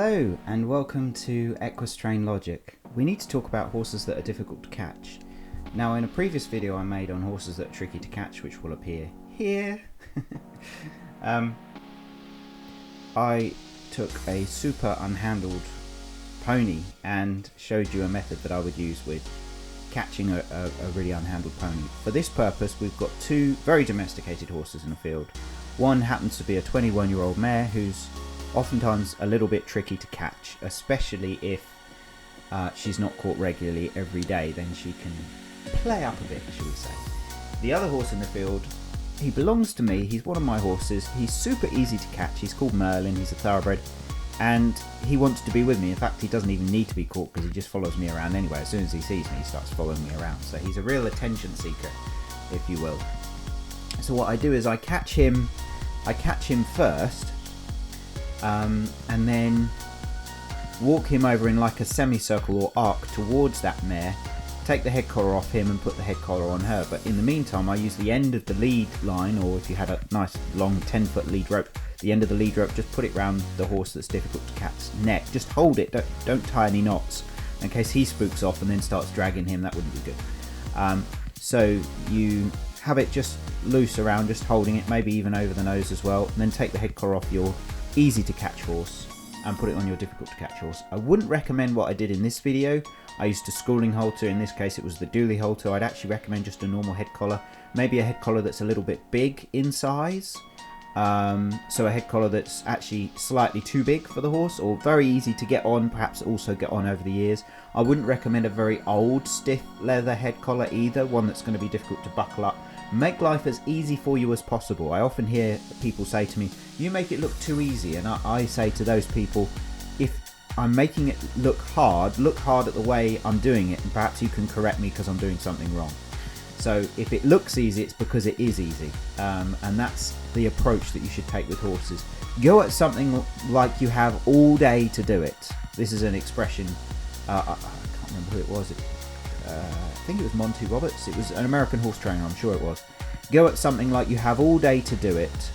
Hello and welcome to Equestrain Logic. We need to talk about horses that are difficult to catch. Now, in a previous video I made on horses that are tricky to catch, which will appear here, I took a super unhandled pony and showed you a method that I would use with catching a really unhandled pony. For this purpose, we've got two very domesticated horses in the field. One happens to be a 21-year-old mare who's oftentimes a little bit tricky to catch, especially if she's not caught regularly every day. Then she can play up a bit, shall we say. The other horse in the field, he belongs to me. He's one of my horses. He's super easy to catch. He's called Merlin. He's a thoroughbred, and he wants to be with me. In fact, he doesn't even need to be caught because he just follows me around anyway. As soon as he sees me, he starts following me around. So he's a real attention seeker, if you will. So what I do is I catch him first, and then walk him over in like a semicircle or arc towards that mare, take the head collar off him and put the head collar on her. But in the meantime, I use the end of the lead line, or if you had a nice long 10-foot lead rope, the end of the lead rope, just put it round the horse that's difficult to catch neck. Just hold it, don't tie any knots in case he spooks off and then starts dragging him. That wouldn't be good. So you have it just loose around, just holding it, maybe even over the nose as well, and then take the head collar off your easy to catch horse and put it on your difficult to catch horse. I wouldn't recommend what I did in this video. I used a schooling halter. In this case it was the dually halter. I'd actually recommend just a normal head collar, maybe a head collar that's a little bit big in size, so a head collar that's actually slightly too big for the horse, or very easy to get on, perhaps also get on over the ears. I wouldn't recommend a very old stiff leather head collar either, one that's going to be difficult to buckle up. Make life as easy for you as possible. I often hear people say to me, you make it look too easy, and I say to those people, if I'm making it look hard at the way I'm doing it, and perhaps you can correct me because I'm doing something wrong. So if it looks easy, it's because it is easy, and that's the approach that you should take with horses. Go at something like you have all day to do it. This is an expression, I can't remember who it was. I think it was Monty Roberts. It was an American horse trainer, I'm sure it was. Go at something like you have all day to do it,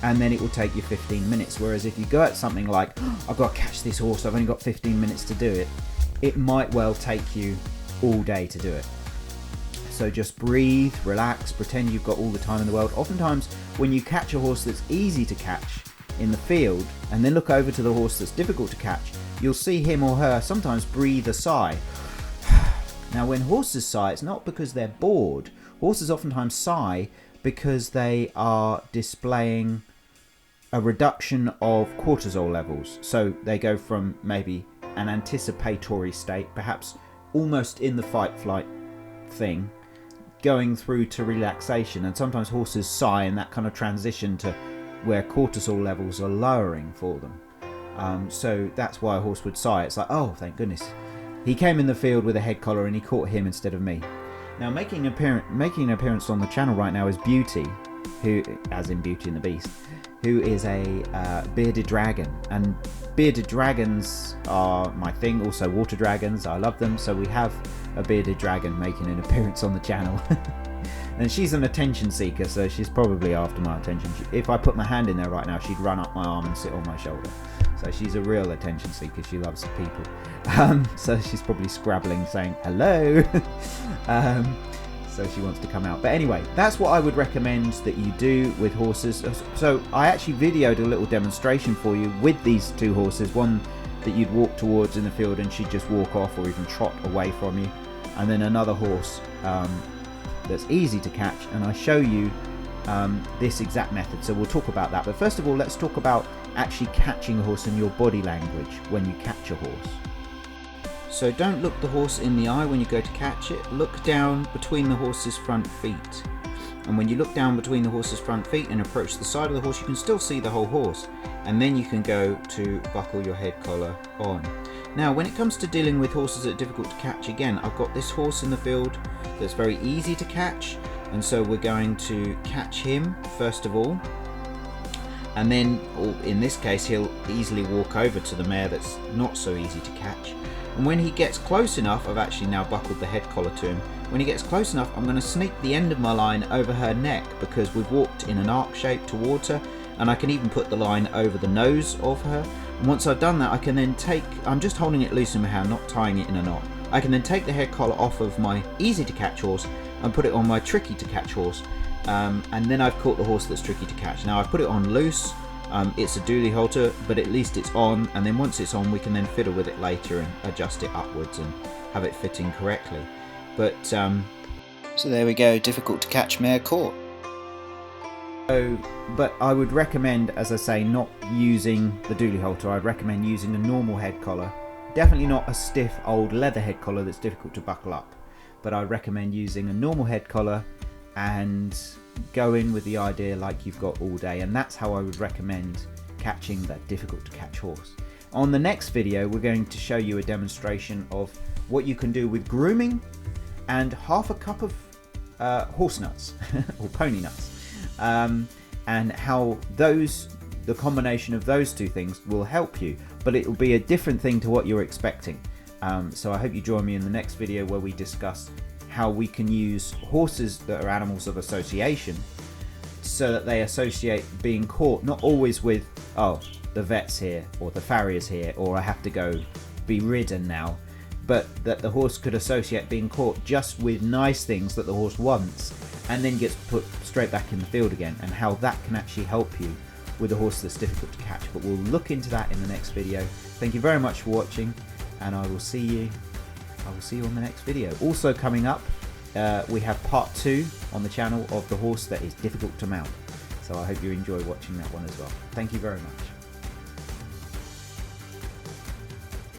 and then it will take you 15 minutes. Whereas if you go at something like, I've got to catch this horse, I've only got 15 minutes to do it, it might well take you all day to do it. So just breathe, relax, pretend you've got all the time in the world. Oftentimes when you catch a horse that's easy to catch in the field and then look over to the horse that's difficult to catch, you'll see him or her sometimes breathe a sigh. Now when horses sigh, it's not because they're bored. Horses oftentimes sigh because they are displaying a reduction of cortisol levels. So they go from maybe an anticipatory state, perhaps almost in the fight-flight thing, going through to relaxation. And sometimes horses sigh in that kind of transition to where cortisol levels are lowering for them. So that's why a horse would sigh. It's like, oh, thank goodness. He came in the field with a head collar and he caught him instead of me. Now making an appearance on the channel right now is Beauty, who, as in Beauty and the Beast, who is a bearded dragon. And bearded dragons are my thing, also water dragons. I love them. So we have a bearded dragon making an appearance on the channel. And she's an attention seeker, so she's probably after my attention. If I put my hand in there right now, she'd run up my arm and sit on my shoulder. So she's a real attention seeker. She loves the people. So she's probably scrabbling, saying hello. So she wants to come out. But anyway, that's what I would recommend that you do with horses. So I actually videoed a little demonstration for you with these two horses. One that you'd walk towards in the field and she'd just walk off or even trot away from you. And then another horse that's easy to catch. And I show you this exact method. So we'll talk about that. But first of all, let's talk about actually catching a horse and your body language when you catch a horse. So don't look the horse in the eye when you go to catch it. Look down between the horse's front feet. And when you look down between the horse's front feet and approach the side of the horse, you can still see the whole horse. And then you can go to buckle your head collar on. Now, when it comes to dealing with horses that are difficult to catch, again, I've got this horse in the field that's very easy to catch. And so we're going to catch him first of all. And then, in this case, he'll easily walk over to the mare that's not so easy to catch. And when he gets close enough, I've actually now buckled the head collar to him. When he gets close enough, I'm going to sneak the end of my line over her neck because we've walked in an arc shape towards her. and I can even put the line over the nose of her. And once I've done that, I can then take, I'm just holding it loose in my hand, not tying it in a knot. I can then take the head collar off of my easy to catch horse and put it on my tricky to catch horse, and then I've caught the horse that's tricky to catch. Now I've put it on loose. It's a dually halter, but at least it's on, and then once it's on we can then fiddle with it later and adjust it upwards and have it fitting correctly. But so there we go, difficult to catch mare caught. So, but I would recommend, as I say, not using the dually halter. I'd recommend using a normal head collar. Definitely not a stiff old leather head collar that's difficult to buckle up, but I recommend using a normal head collar and go in with the idea like you've got all day, and that's how I would recommend catching that difficult to catch horse. On the next video we're going to show you a demonstration of what you can do with grooming and half a cup of horse nuts or pony nuts, and how the combination of those two things will help you, but it will be a different thing to what you're expecting. So I hope you join me in the next video where we discuss how we can use horses that are animals of association so that they associate being caught not always with, oh, the vet's here or the farrier's here or I have to go be ridden now, but that the horse could associate being caught just with nice things that the horse wants and then gets put straight back in the field again, and how that can actually help you with a horse that's difficult to catch. But we'll look into that in the next video. Thank you very much for watching, and I will see you on the next video. Also coming up, we have part 2 on the channel of the horse that is difficult to mount. So I hope you enjoy watching that one as well. Thank you very much.